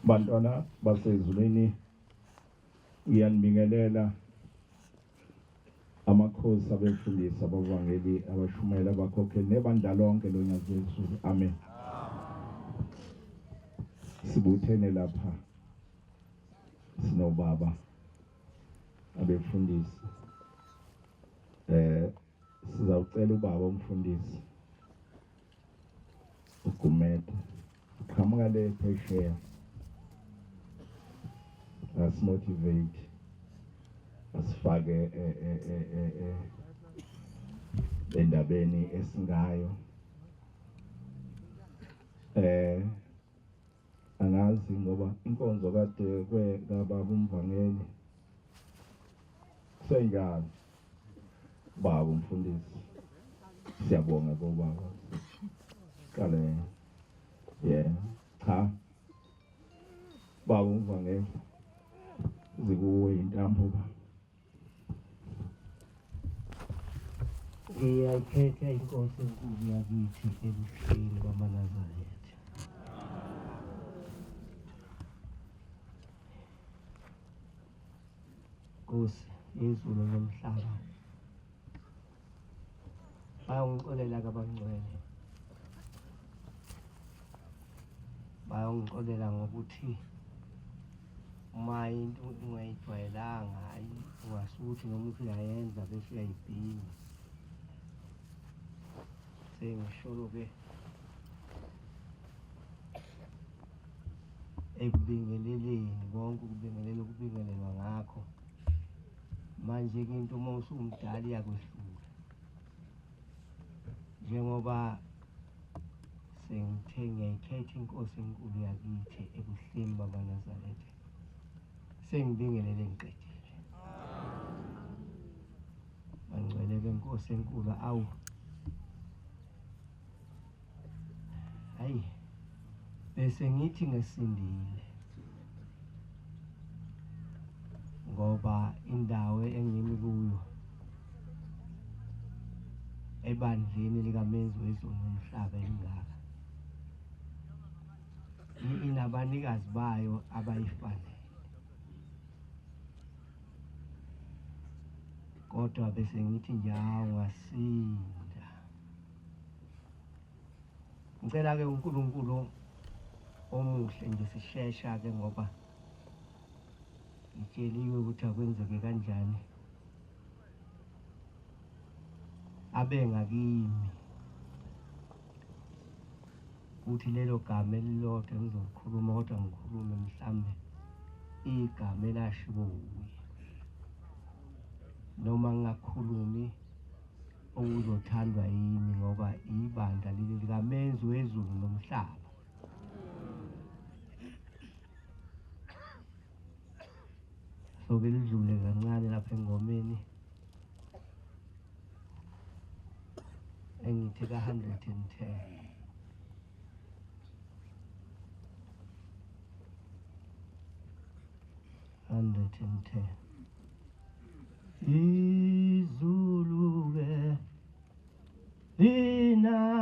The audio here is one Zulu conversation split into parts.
Bantwana basezulwini, iyanibingelela amakhosi abefundisi abavangeli abashumayela abakhokheli nebandla lonke lonyaka wezulu. Amen. Sibuthene lapha sinobaba abefundisi. Sizawucela ubaba umfundisi uGumede uqhamuka le phesheya asimotivate asifake endabeni esingayo. Angazi ngoba inkonzo kade kwekababa umvangeli senjalo. Baba umfundisi, siyabonga bobaba. Kale cha baba umvangeli zikuwe intambo ba. Ngiyayikhetha inkosi enkulu yakithi ebuhleni bamaNazaretha. Nkosi izulu nomhlaba bayongixolela kabangcwele, bayongixolela ngokuthi uma into ungayijwayelanga hayi ungasuthi noma uthi uyayenza bese uyayibhina. Sengisho-ke ekubingeleleni konke ukubingelelwa ngakho. Manje-ke into uma usumdala iyakwehlula, njengoba sengithe ngiyayikhetha inkosi enkulu yakithi ebuhleni bamaNazaretha, sengibingelele ngiqedile. Bangcwele-ke inkosi enkulu, awu hayi bese ngithi ngesindile ngoba indawo engimi kuyo ebandleni likamenzi wezulu nomhlaba elingaka inabanikazi bayo abayifanele, kodwa bese ngithi nje ngasinda. Ngicela-ke uNkulunkulu omuhle nje sishesha-ke ngoba ngitsheliwe ukuthi akwenzeke kanjani, abe ngakimi ukuthi lelo gama elilodwa engizolikhuluma kodwa ngikhulume mhlambe igama elashiwo uye, noma ngingakhulumi okuzothandwa yimi ngoba ibandla leli likamenzi wezulu nomhlaba. So-ke lidlule kancane lapha engomeni engithi ka-110. Izulu-ke linamafu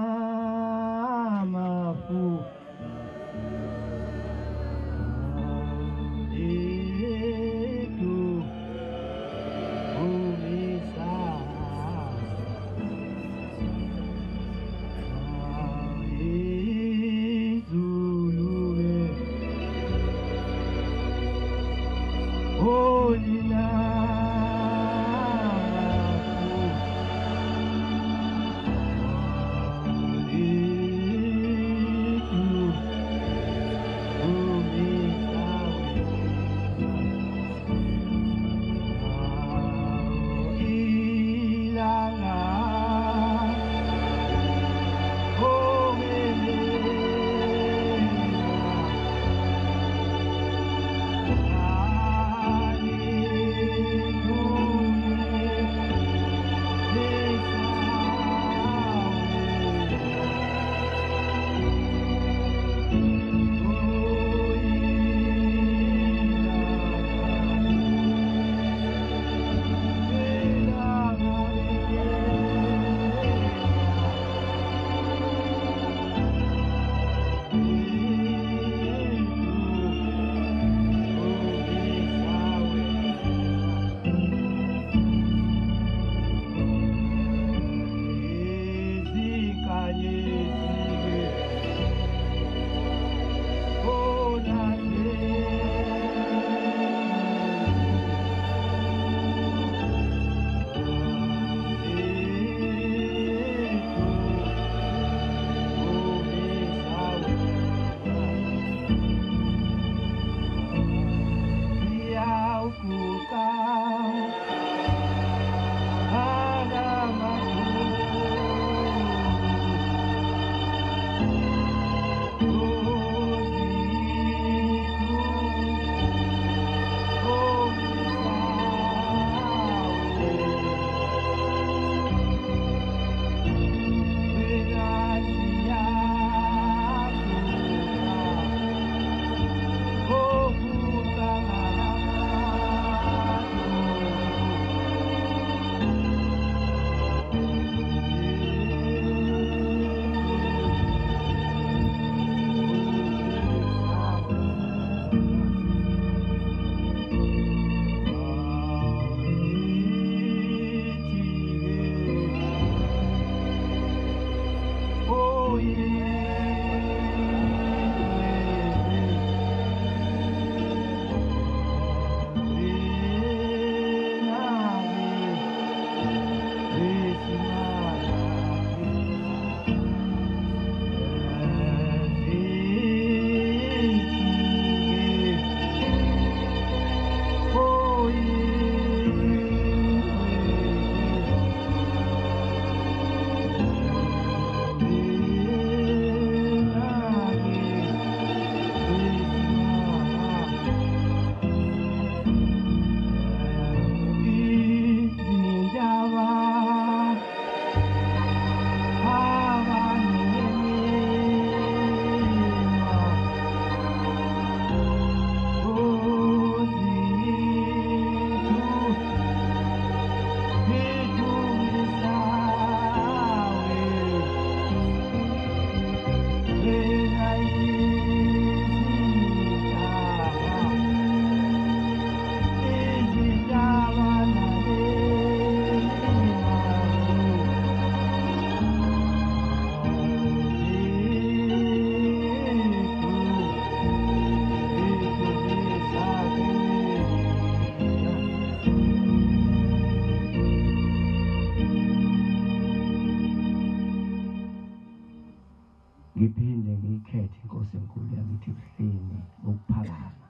Ngiphinde ngiyikhethe inkosi enkulu yakithi ebuhleni bokuphakama.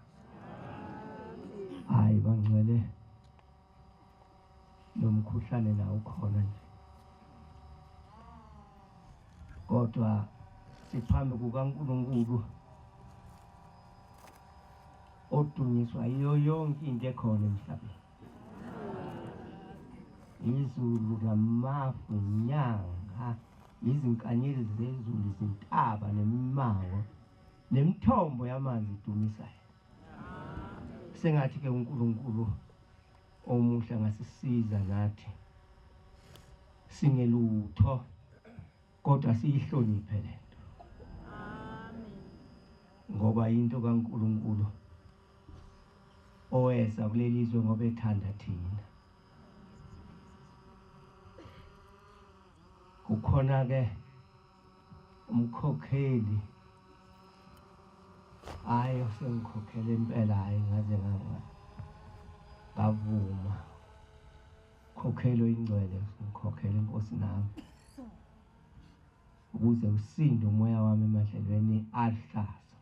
Hayi bangcwele nomkhuhlane nawo ukhona nje, kodwa siphambi kukaNkulunkulu odunyiswa yiyo yonke into ekhona emhlabeni, izulu namafu, inyanga, izinkanyezi zezulu, izintaba nemimango nemithombo yamanzi idumisayo. Sengathi ke uNkulunkulu omuhle angasisiza nathi singelutho kodwa siyihloniphe lento, ngoba into kaNkulunkulu oweza kuleli zwe ngoba ethanda thina. Kukhona ke umkhokheli, hayi usengikhokhele impela, hayi ngaze ngavuma khokhelo ingcwele, ngikhokhele Nkosi nami ukuze usinde umoya wami emadlelweni aluhlaza.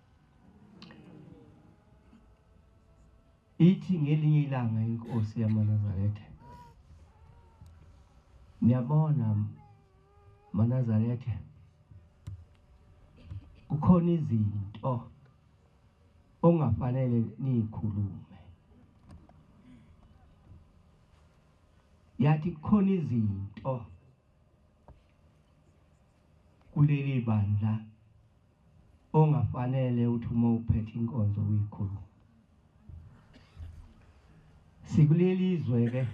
Ithi ngelinye ilanga inkosi yamaNazaretha, niyabona maNazaretha, kukhona izinto ongafanele nikhulume. Yathi kukhona izinto kuleli bandla ongafanele uthi uma uphethe inkonzo uyikhuluma. Sikuleli izwe ke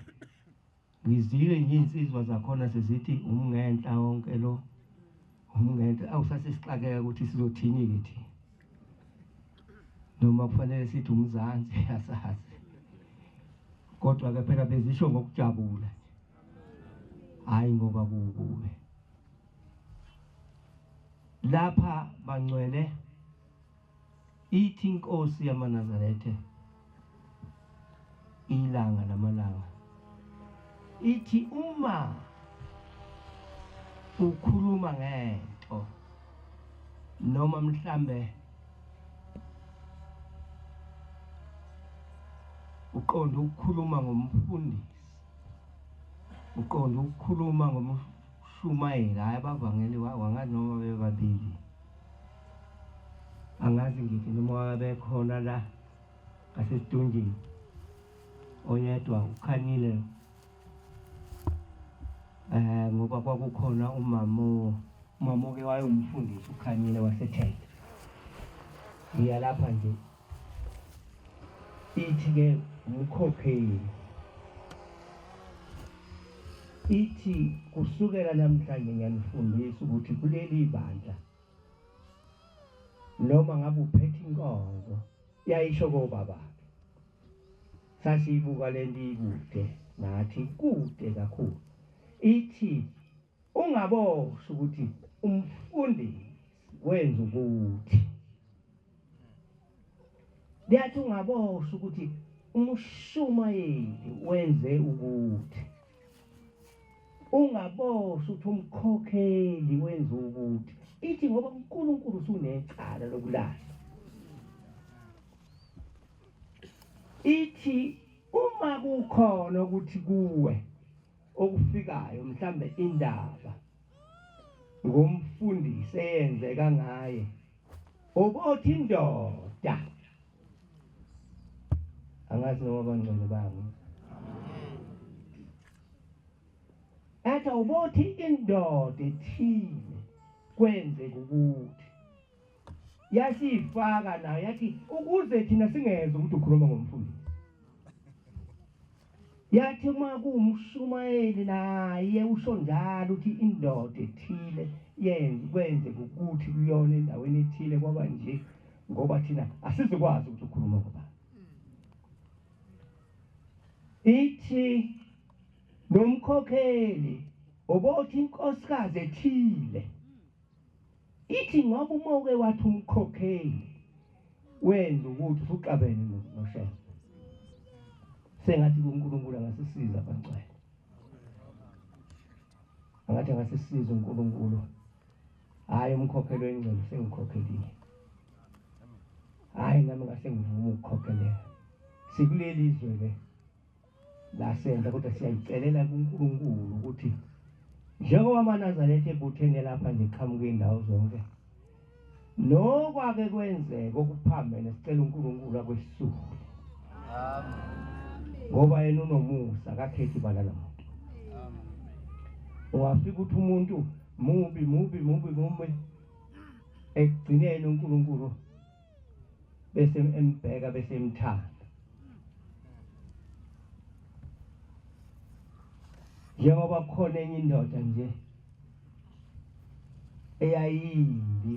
ngizile nje insizwa zakhona sezithi umngenhla wonke lo, umngenhla awusasixakeka ukuthi sizothini ke thina, noma kufanele sithi umzansi asazi, kodwa ke phela bezisho ngokujabula, hayi ngoba kukuwe. Lapha bangcwele ithi inkosi yamaNazaretha ilanga namalanga, ithi uma ukhuluma ngento noma mhlambe uqonda ukukhuluma ngomfundisi, uqonda ukukhuluma ngomshumayeli, hayi abavangeli wangazi noma bebabili, angazi ngithi noma bekhona la ngasesidungini, oyedwa ukhanyile ngoba kwakukhona umamo ke wayengumfundisi ukhanyile waseThemba. Ngiya lapha nje, ithi ke umkhokheli, ithi kusukela namhlanje ngiyanifundisa ukuthi kuleli bandla noma ngabe uphethe inkonzo, yayisho kobaba sasiyibuka lento ikude nathi, kude kakhulu. Ithi ungabosho ukuthi umfundisi wenza ukuthi, liyathi ungabosho ukuthi umshumayeli wenze ukuthi, ungabosho ukuthi umkhokheli wenza ukuthi. Ithi ngoba uNkulunkulu usunecala lokulahla. Ithi uma kukhona ukuthi kuwe okufikayo mhlambe indaba ngomfundisi eyenzeka ngaye, ubothi indoda, angazi noma bangcwele bangi, athi ubothi indoda ethile kwenzeka ukuthi, yasifaka nayo yathi ukuze thina singezwe ukuthi ukhuluma ngomfundisi. yathi uma kuwumshumayeli naye usho njalo ukuthi indoda ethile kwenze ukuthi kuyona endaweni ethile kwaba nje ngoba thina asizokwazi ukuthi ukhuluma ngoba ithi nomkhokheli obothi inkosikazi ethile ithi ngoba umoke wathi umkhokheli wenza ukuthi usuxabene noShembe sengathi uNkulunkulu angasisiza abangcwele angathi angasisiza uNkulunkulu hayi umkhokheli wengcebo sengikhokhelile hayi nami ngase ngivuma ukukhokhelela sikuleli izwe ke lasenza kodwa siyayicelela kuNkulunkulu ukuthi njengoba amaNazaretha ebuthene lapha nje eqhamuka indawo zonke nokwake kwenzeka okuphambene sicela uNkulunkulu akwesisule ngoba yena unomusa akakhethi ibala lamuntu ungafika ukuthi umuntu mubi ekugcineni uNkulunkulu bese embheka bese emthanda njengoba khona enye indoda nje eyayimbi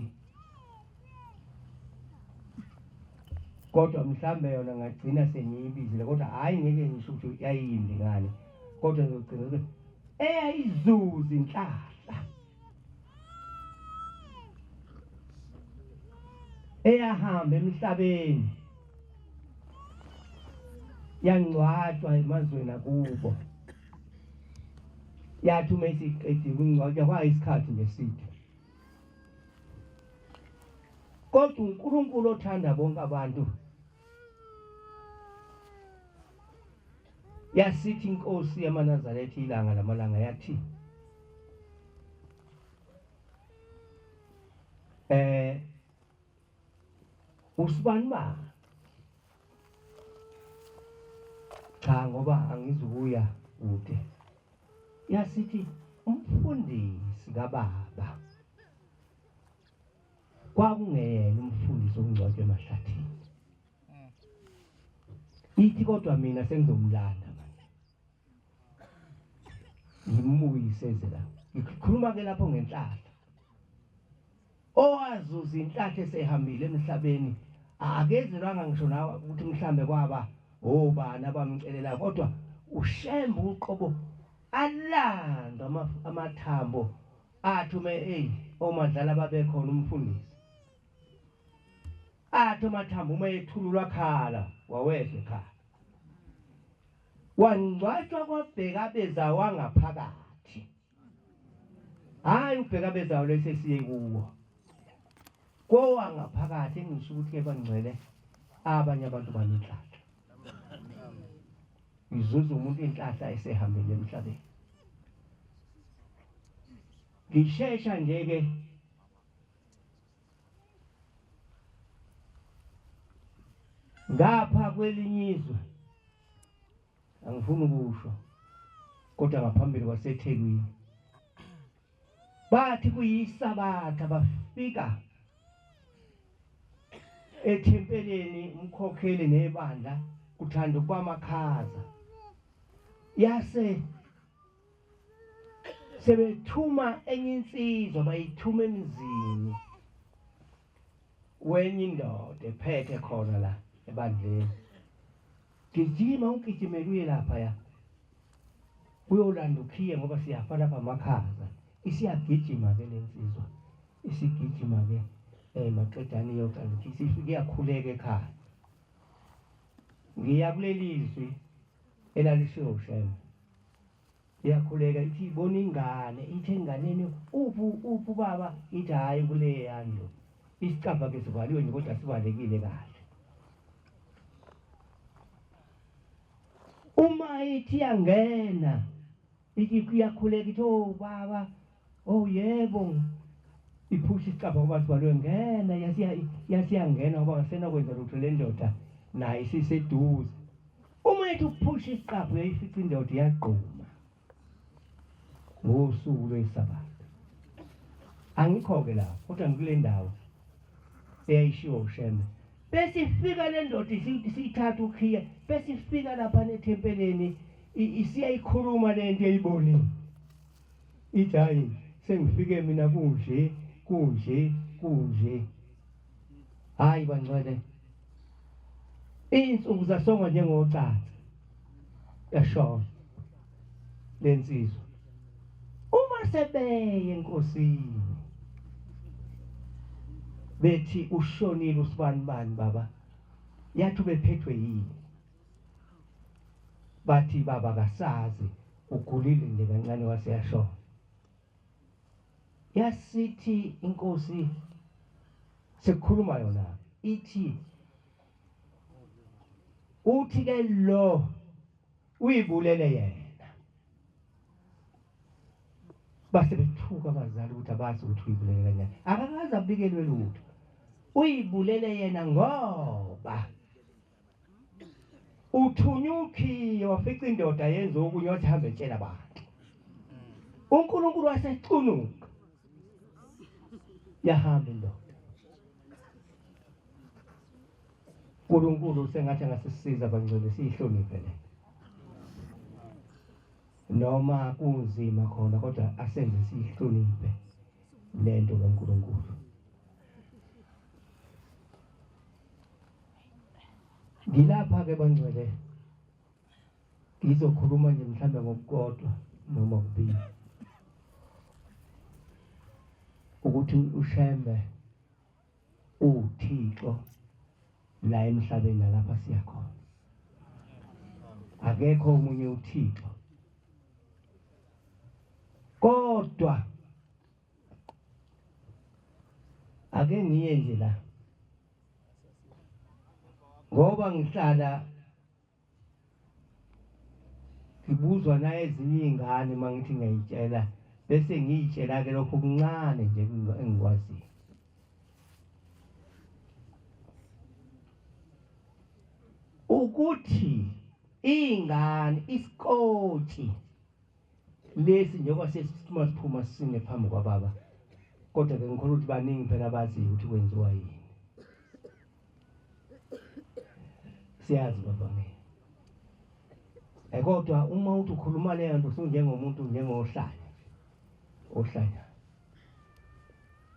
kodwa mhlambe yona ngagcina sengiyibizile kodwa hayi ngeke ngisho ukuthi yayimbi ngane kodwa ngizogcina ukuthi eyayizuza inhlahla eyahamba emhlabeni yangcwatshwa emazweni akubo yathi uma isiqedile ukungcwatshwa kwayisikhathi nje sithe kodwa uNkulunkulu othanda bonke abantu yasithi inkosi yamaNazaretha ilanga lamalanga yathi usibani ba cha ngoba angizukuya kude yasithi umfundisi kaBaba kwakungena umfundisi ongcwatshwe emahlathini ithi kodwa mina sengizomlanda manje ngimuyise la ngikhuluma ke lapho ngenhlahla owazuza inhlahla esehambile emhlabeni akezelwanga ngisho nawe ukuthi mhlambe kwaba obani abamcelela kodwa uShembe uqobo alanda amathambo athi omadlala babekhona umfundisi athi amathambo uma ethululwa khala wawehla ekhaya wangcwatshwa kwabheka bezayo wangaphakathi hayi ubheka bezayo lesesiye kuwo kowangaphakathi engisho ukuthi ke bangcwele abanye abantu banenhlahla izuza umuntu inhlahla esehambile emhlabeni ngishesha nje ke ngapha kwelinye izwe angifuni ukusho kodwa ngaphambili kwaseThekwini bathi kuyisabatha bafika ethempeleni umkhokheli nebandla kuthanda ukuba amakhaza yase sebethuma enye insizwa bayithuma emzini wenye indoda ephethe khona la ebandleni gijima ugijimela uye lapha ya uyolanda ukhiye ngoba siyafa lapha amakhaza isiyagijima ke lensizwa isigijima ke maqedani yokanda isifike yakhuleka ekhaya ngiya kulelizwi elalishiwo uShembe iyakhuleka ithi ibona ingane ithi enganeni uphu baba ithi hayi kule yandlo isicaba ke sivaliwe nje kodwa sivalekile kahle uma ithi yangena ithi iyakhuleka ithi baba yebo iphusha isicaba ngoba sivaliwe ngena yasiyangena ngoba ngasena kwenza lutho le ndoda naye isiseduze uma ethi uphusha isiqaphu uyayifica indoda iyagquma ngosuku lweSabatha angikho-ke lapho kodwa ngikule ndawo eyayishiwo uShembe bese ifika le ndoda siyithatha ukhiye bese ifika lapha nethempeleni isiyayikhuluma lento eyibonile ithi hayi sengifike mina kunje hayi bangcwele insuku zasonga njengocaca yashona lensizwa uma sebeye enkosini bethi ushonile usibani baba yathi bephethwe yini bathi baba kasazi ugulile nje kancane waseyashona yasithi inkosi sekukhuluma yona ithi uthi ke lo uyibulele yena base bethuka abazali ukuthi abazi ukuthi uyibulele kanjani akakaze abikelwe lutho uyibulele yena ngoba uthunyukhiye wafica indoda yenza okunye wathi hambe tshela abantu uNkulunkulu wasecunuka yahamba indoda uNkulunkulu sengathi angasisiza bangcwele siyihloniphe le noma kunzima khona kodwa asenze siyihloniphe lento kaNkulunkulu ngilapha ke bangcwele ngizokhuluma nje mhlambe ngokukodwa noma kubili ukuthi uShembe uThixo la emhlabeni nalapha siya khona akekho umunye uThixo kodwa ake ngiye nje la ngoba ngihlala ngibuzwa naye ezinye izingane mangithi ngiyitshela bese ngiyitshela ke lokho kuncane nje engikwaziyo ukuthi ingane isikoti lesi njengoba sesiphuma sine phambi kwababa kodwa ke ngikholwa ukuthi baningi phela abazi ukuthi kwenziwa yini siyazi baba ngeke kodwa uma uthi ukhuluma leyo nto usunjengomuntu njengohlanya ohlanya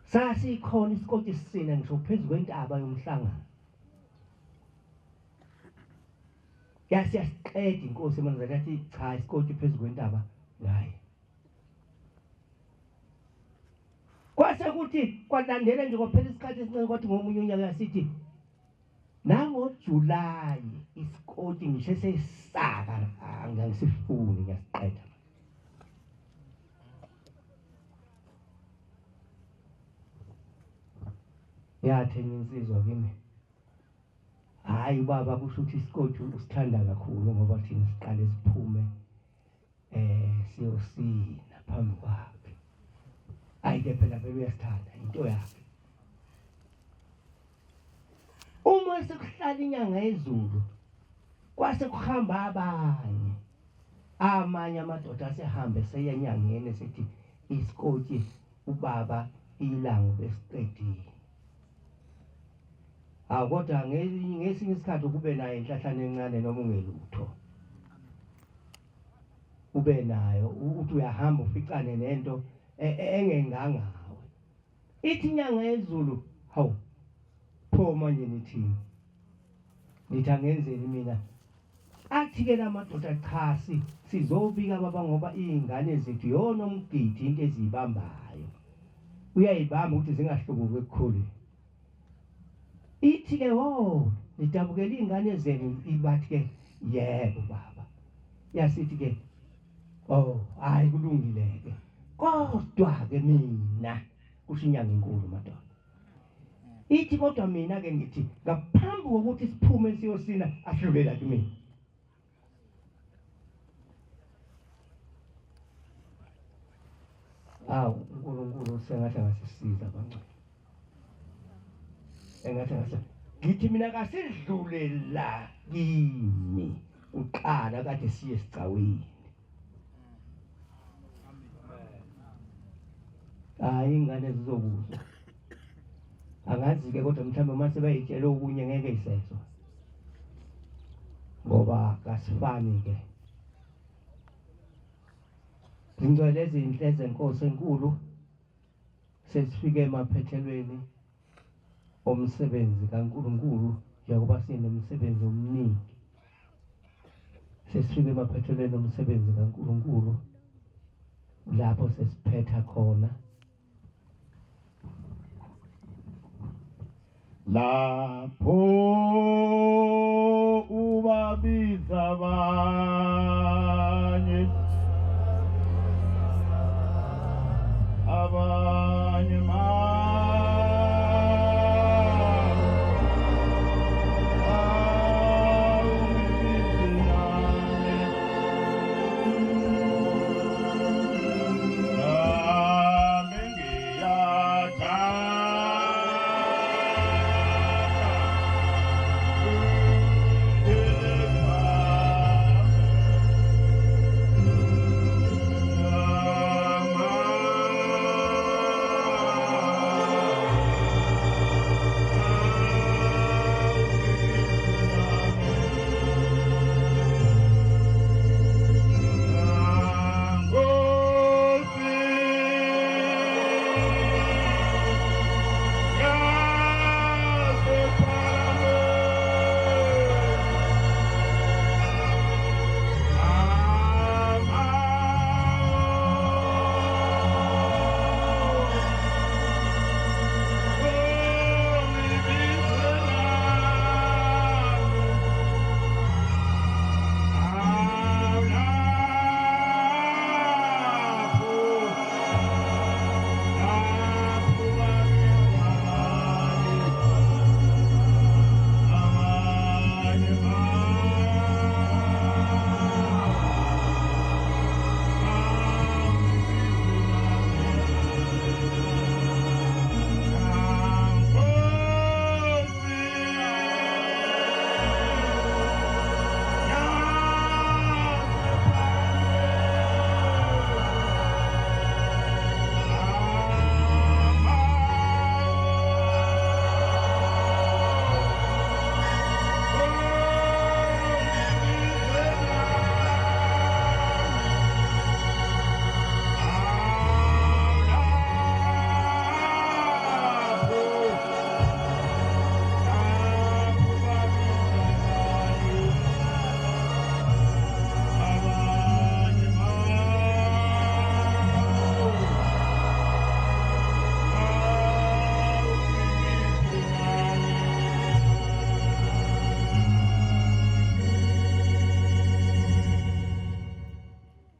sasikhona isikoti sisina ngisho phezulu kwentaba yomhlangano yasiyasiqeda inkosi emanzini yathi cha isikoti phezulu kwentaba hayi kwase ukuthi kwalandela nje kwaphela isikhathi esincane kwathi ngomunye unyaka yasithi nangoJulayi isikoti ngisho sesisaka angisifuni ngiyasiqeda yathi insizwa kimi hayi baba kusho ukuthi isikoti usithanda kakhulu ngoba thina siqale siphume siyosina phambi kwakhe ayike phela vele uyasithanda into yakhe uma sekuhlala inyanga ezulu kwase kuhamba amanye amadoda asehambe seyenyangeni sethi isikoti ubaba ilango besiqedile kodwa ngesinye isikhathi kube nayo inhlahlane encane noma ungelutho ube nayo uthi uyahamba uficane nento engengangawe ithi inyanga ezulu hawu pho manje nithi angenzeni mina athi ke lamadoda cha sizobika baba ngoba izingane zethu yona umgidi into ezibambayo uyayibamba ukuthi zingahlubuki ekukhuleni ithi ke nidabukela izingane zenu ibathi ke yebo baba yasithi ke hayi kulungile ke kodwa ke mina kusho inyanga enkulu madoda ithi kodwa mina ke ngithi ngaphambi kokuthi siphume siyosina ahlulela kimi uNkulunkulu sengathi angasisiza bangcwele ngithi mina kasidlule la kimi uqala kade siye sicaweni ingane zizokuzwa angazi ke kodwa mhlawumbe mase bayitshela okunye ngeke isezwe ngoba kasifani ke Zingcwele ezinhle ezenkosi enkulu sesifike emaphethelweni omsebenzi kaNkulunkulu njengoba sinomsebenzi omningi. Sesifike emaphethelweni omsebenzi kaNkulunkulu lapho sesiphetha khona lapho ubabiza abanye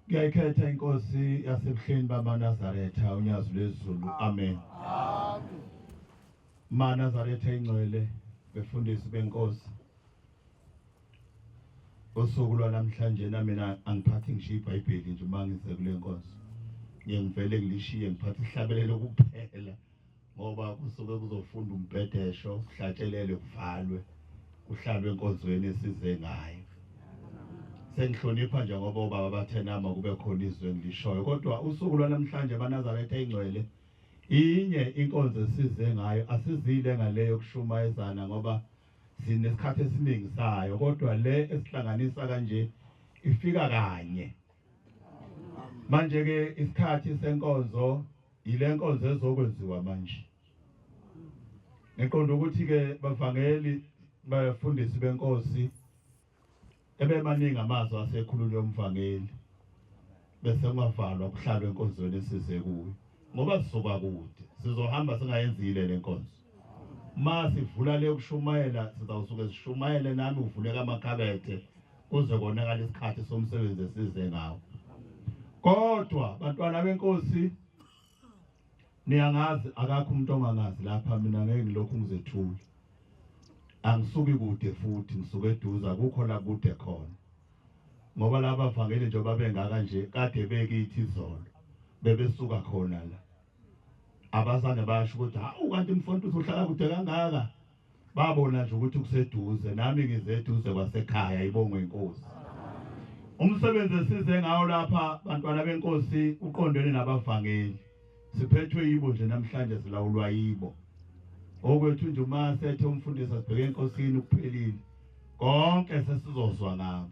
Ngiyayikhetha inkosi yasebuhleni bamaNazaretha unyazo lwezulu. Amen. MaNazaretha ingcwele befundisi benkosi. Usuku lwanamhlanje mina angiphathi ngishiya iBhayibheli nje mangize kule nkonzo. Ngiyengivele ngilishiye ngiphatha ihlabelelo kuphela ngoba kusuke kuzofunda umbhedesho, kuhlatshelele kuvalwe, kuhlalwe enkonzweni esize ngayo. Sengihlonipha nje ngoba obaba bathenama kube khona izwe ngilishoyo, kodwa usuku lwanamhlanje amaNazaretha ingcwele inye inkonzo esize ngayo. Asizile ngaleyo kushumayezana ngoba sinesikhathi esiningi sayo, kodwa le esihlanganisa kanje ifika kanye. Manje ke isikhathi senkonzo ile nkonzo ezokwenziwa manje. Ngiqonda ukuthi ke bavangeli bafundisi benkosi ebemaningi amazwi asekhulunywa umvangeli bese kungavalwa kuhlalwe enkonzweni esize kuyo ngoba sizoba kude, sizohamba singayenzile le nkonzo. Masivula le kushumayela sizawusuke sishumayele nami uvuleka amakhabethe kuze konakala isikhathi somsebenzi esize ngawo. Kodwa bantwana benkosi niyangazi akakho umuntu ongangazi lapha, mina ngeke ngilokhu ngizethula. Angisuki kude futhi ngisuke eduza, akukho la kude khona. Ngoba laba bavangeli njengoba bengaka nje kade bekithi izolo bebesuka khona la. Abazange basho ukuthi hawu kanti mfowethu uzohlala kude kangaka. Babona nje ukuthi kuseduze, nami ngizeduze kwasekhaya, ibongwe inkosi. Umsebenzi esize ngawo lapha bantwana benkosi uqondene nabavangeli. Siphethwe yibo nje namhlanje, silawulwa yibo. Okwethu nje uma sethe umfundisi asibheke enkosini kuphelile, konke sesizozwa ngabo.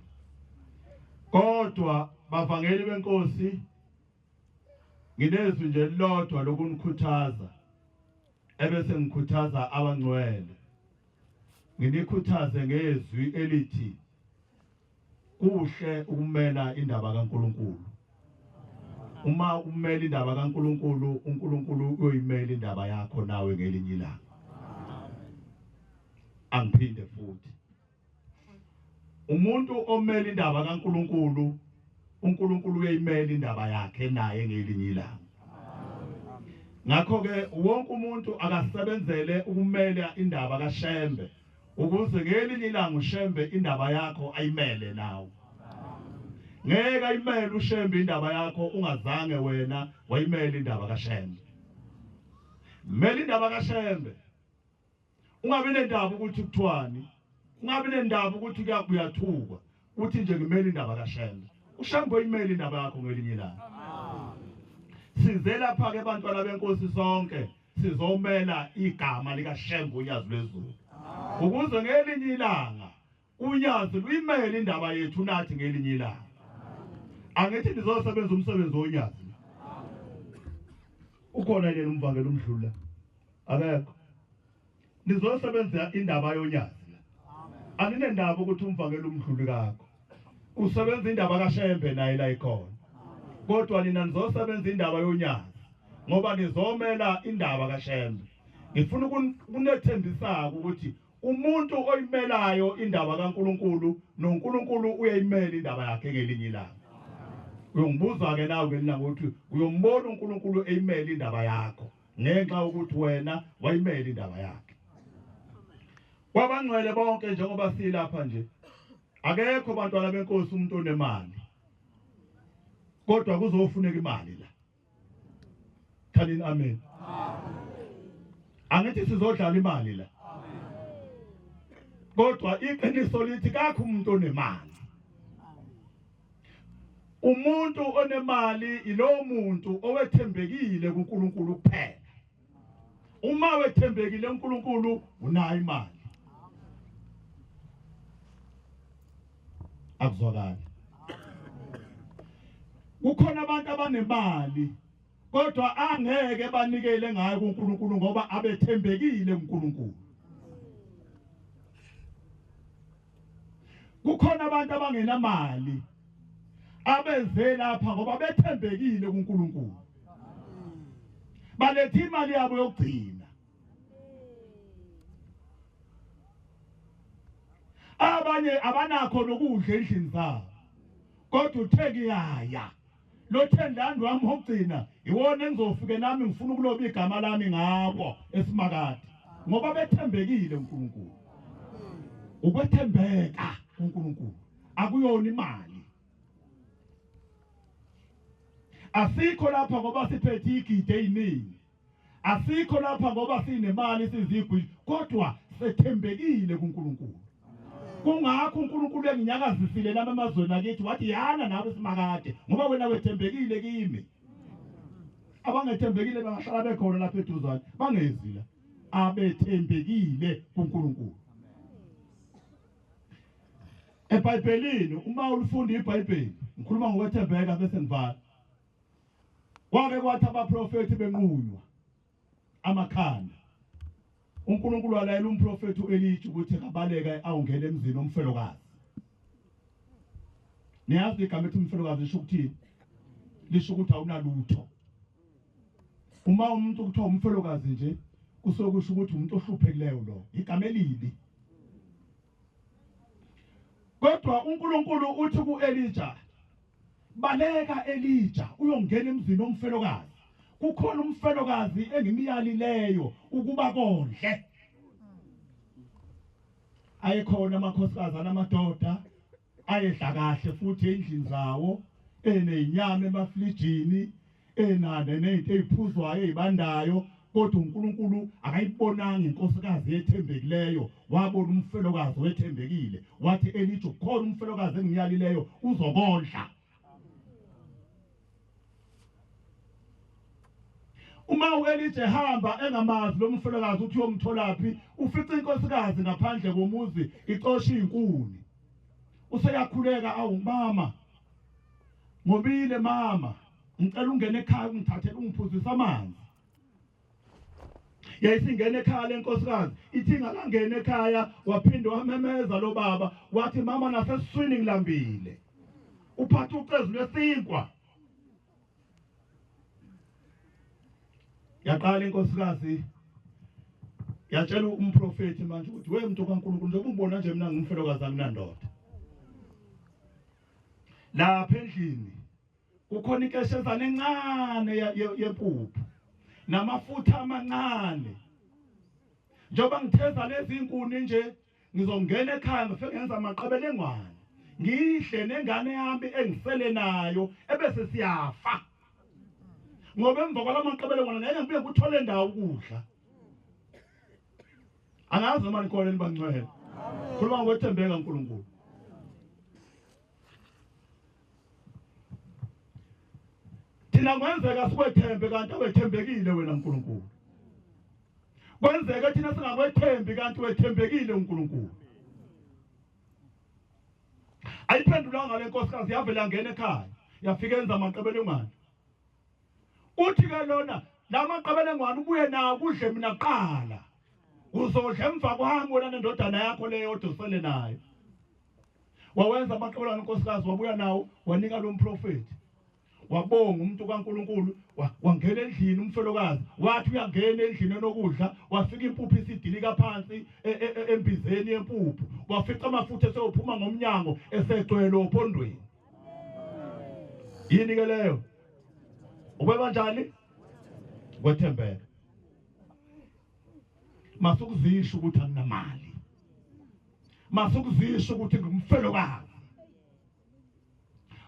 Kodwa bavangeli benkosi nginezwi nje lodwa lokunikhuthaza ebese ngikhuthaza abangcwele nginikhuthaze ngezwi elithi kuhle ukumela indaba kaNkulunkulu. Uma umela indaba kaNkulunkulu, uNkulunkulu uyoyimela indaba yakho nawe ngelinye ilanga. Angiphinde futhi. Umuntu omela indaba kaNkulunkulu, uNkulunkulu uyayimela indaba yakhe naye ngelinye ilanga. Ngakho ke wonke umuntu akasebenzele ukumela indaba kaShembe ukuze ngelinye ilanga uShembe indaba yakho ayimele nawe. Ngeke ayimele uShembe indaba yakho ungazange wena wayimela indaba kaShembe. Mela indaba kaShembe. Ungabe nendaba ukuthi kuthwani, ungabe nendaba ukuthi kuyathuka, uthi nje ngimela indaba kaShembe. uShembe uyimela indaba yakho ngelinye ilanga. Size lapha ke bantwana benkosi sonke sizomela igama likaShembe unyazi lwezulu. Ukuze ngelinye ilanga unyazi luyimela indaba yethu nathi ngelinye ilanga. Angithi nizosebenza umsebenzi wonyazi. Ukhona yena umvangelo umdlula. Akekho. Nizosebenza indaba yonyazi. Aninendaba ukuthi umvangelo umdluli kakho. Usebenza indaba kaShembe naye la ikhona. Kodwa nina nizosebenza indaba yonyazi ngoba nizomela indaba kaShembe. Ngifuna ukunethembisa ukuthi umuntu oyimelayo indaba kaNkulunkulu noNkulunkulu uyayimela indaba yakhe ngelinye ilanga. Uyongibuza ke nawe ngelanga ukuthi uyombona uNkulunkulu eyimela indaba yakho ngenxa ukuthi wena wayimela indaba yakhe. Kwabangcwele bonke njengoba silapha nje akekho bantwana benkosi umuntu onemali. Kodwa kuzofuneka imali la. Khalini amen. Angithi sizodlala imali la. Kodwa iqiniso lithi kakho umuntu onemali. Umuntu onemali ilo muntu owethembekile kuNkulunkulu kuphela. Uma wethembekile kuNkulunkulu unayo imali. Akuzwakala. Kukhona abantu abanemali kodwa angeke banikele ngayo kuNkulunkulu ngoba abethembekile kuNkulunkulu. Kukhona abantu abangenamali abenze lapha ngoba bethembekile kuNkulunkulu. Balethe imali yabo yokugcina. Abanye abanakho nokudla endlini zabo. Kodwa uthe kuyaya. Lo thendani wami wokugcina iwona engizofike nami ngifuna ukuloba igama lami ngabo esimakade ngoba bethembekile kuNkulunkulu. Ukwethembeka kuNkulunkulu akuyona imali. Asikho lapha ngoba siphethe igide eziningi. Asikho lapha ngoba sinemali sizigwili kodwa sethembekile kuNkulunkulu. Kungakho uNkulunkulu enginyakazisile lama amazweni akithi wathi yana nawe simakade ngoba wena wethembekile kimi. Abangethembekile bangahlala bekhona lapha eduzane bangezi la. Abethembekile kuNkulunkulu. eBhayibhelini uma ulifunda iBhayibheli ngikhuluma ngokwethembeka bese ngivala. Kwake kwathi abaprofeti benqunywa amakhanda. uNkulunkulu walayela umprofeti uElija ukuthi kabaleka awungene emzini omfelokazi. Niyazi igama ethi umfelokazi lisho ukuthini? Lisho ukuthi awunalutho. Uma umuntu kuthiwa umfelokazi nje kusokusho ukuthi umuntu ohluphekileyo lo. Igama elibi. Kodwa uNkulunkulu uthi kuElija baleka Elija uyongena emzini omfelokazi. Kukhona umfelokazi engimiyalileyo ukuba konhle. Ayekhona amakhosikazi anamadoda ayedla kahle futhi endlini zawo enezinyama emafrijini enane nezinto eziphuzwayo ezibandayo kodwa uNkulunkulu akayibonanga inkosikazi ethembekileyo wabona umfelokazi wethembekile wathi Elija ukhona umfelokazi engimiyalileyo uzokondla. Uma uElija ehamba engamazi lo mfelokazi uthi uyomtholaphi ufica inkosikazi ngaphandle komuzi ixosha izinkuni. Useyakhuleka awu mama ngobile mama ngicela ungene ekhaya ungithathele ungiphuzise amanzi. Yayisingene ekhaya lenkosikazi ithi ingakangena ekhaya waphinde wamemeza lo baba wathi mama nasesiswini ngilambile. Uphatha ucezu lesinkwa. Yaqala inkosikazi yatshela umprofeti manje ukuthi we muntu kaNkulunkulu njengoba ungibona nje mina ngumfelokazi anginandoda. Lapha endlini kukhona inkeshezana encane yempuphu namafutha amancane. Njengoba ngitheza lezi inkuni nje ngizongena ekhaya ngifike ngenza amaqebelengwane. Ngihle nengane yami engisele nayo ebese siyafa. Ngoba emva kwalamaqebelengwane ngeke ngibuye kuthole indawo ukudla. Angazi noma nikholwa nibangcwele. Khuluma ngokwethembeka kaNkulunkulu. Thina kwenzeka sikwethembe kanti awethembekile wena uNkulunkulu. Kwenzeka thina singakwethembi kanti wethembekile uNkulunkulu. Ayiphendulanga le nkosikazi yavela ngene ekhaya yafika enza amaqebelengwane. Uthi ke lona lamaqebelengwane ubuye nawo kudle mina qala. Uzodla emva kwami wena nendodana yakho leyo odosele nayo. Wawenza amaqebelengwane unkosikazi wabuya nawo wanika lo mprofeti. Wabonga umuntu kaNkulunkulu wangena endlini umfelokazi wathi uyangena endlini enokudla wafika impuphu isidilika phansi embizeni yempuphu wafica amafutha eseyophuma ngomnyango esegcwele ophondweni. Yini ke leyo? Ube kanjani? Kwethembeka. Masukuzisho ukuthi anginamali. Masukuzisho ukuthi ngumfelokazi.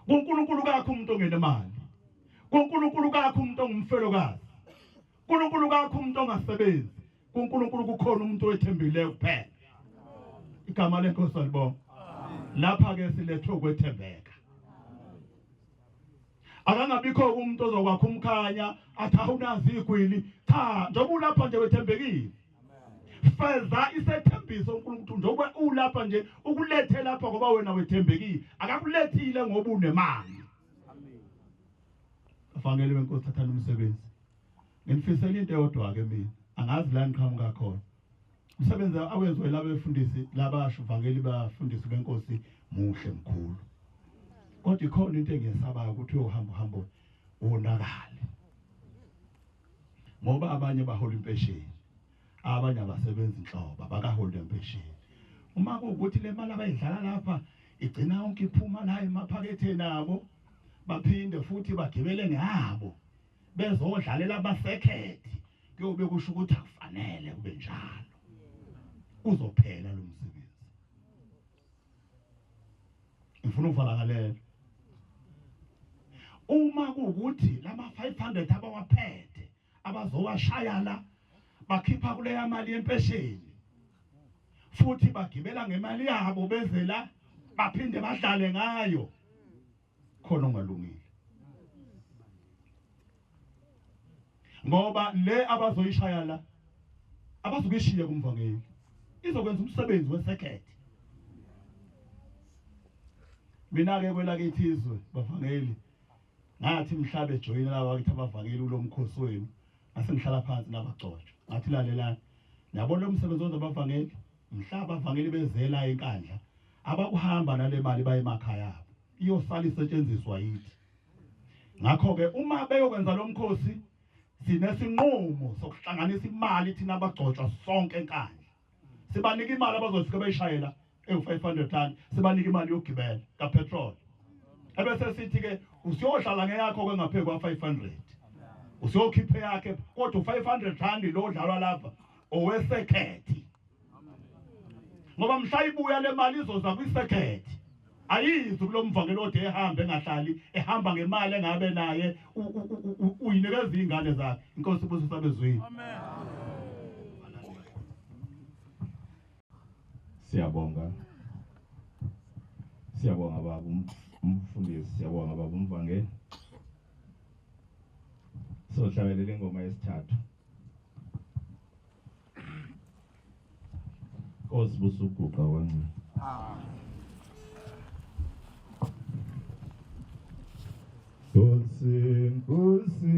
kuNkulunkulu kakho umuntu ongenemali. kuNkulunkulu kakho umuntu ongumfelokazi. kuNkulunkulu kakho umuntu ongasebenzi. kuNkulunkulu kukhona umuntu owethembileyo kuphela. Igama leNkosi libonga. Lapha ke silethwe ukwethembeka. Akangabikho umuntu ozokwakha umkhanya athi awunazi igwili. Cha, njengoba ulapha nje wethembekile. Feza isethembiso uNkulunkulu njengoba ulapha nje ukulethe lapha ngoba wena wethembekile. Akakulethile ngoba unemali. Afangele wenkosi thathana umsebenzi. Ngimfisela into eyodwa ke mina. Angazi la ngiqhamuka khona. Umsebenzi awezwe laba befundisi labasho uvangeli bafundisi benkosi muhle mkhulu. Kodwa ikhona into engiyesabayo ukuthi uyohamba wonakale. Ngoba abanye bahola impesheni. Abanye abasebenzi inhlobo abakaholde impesheni. Uma kuukuthi le mali abayidlala lapha igcina yonke iphuma la emaphaketheni abo baphinde futhi bagibele ngabo bezodlalela abasekhethi kuyobe kusho ukuthi akufanele kube njalo. Uzophela lo msebenzi. Ngifuna uvalakalela. Uma kuukuthi lama 500 abawaphethe abazowashaya la bakhipha kuleya mali yempesheni futhi bagibela ngemali yabo bezela baphinde badlale ngayo khona ungalungile. Ngoba le abazoyishaya la abazukishiya kumvangeli izokwenza umsebenzi wesekhethi. Mina ke kwelakithi izwe bavangeli ngathi mhlabe join laba bakithi abavangeli kulomkhosi wenu asengihlala phansi nabagcotshwa ngathi lalelana yabona lo msebenzi wenza abavangeli mhlaba abavangeli bezela enkandla abakuhamba nale mali baye emakhaya abo iyosala isetshenziswa yithi. Ngakho ke uma beyokwenza lo mkhosi sinesinqumo sokuhlanganisa imali thina abagcotshwa sonke enkandla. Sibanika imali abazofika bayishayela ewu500 sibanika imali yokugibela kapetrol. Ebese sithi ke usiyohlala ngeyakho ke ngaphezulu kwa 500. Usiyokhipha yakhe kodwa u500 lo odlalwa lapha owesekhethi. Ngoba mhla ibuya le mali izoza kwisekhethi. Ayizi kulomvangelo ode ehambe engahlali ehamba ngemali engabe naye uyinikeza izingane zakhe. Inkosi ibusisa abezweni. Amen. Siyabonga. Siyabonga baba umfundisi, siyabonga baba umvangeli. Sohlabelela ingoma yesithathu. Nkosi busuguqa wangci. Amen. Nkosi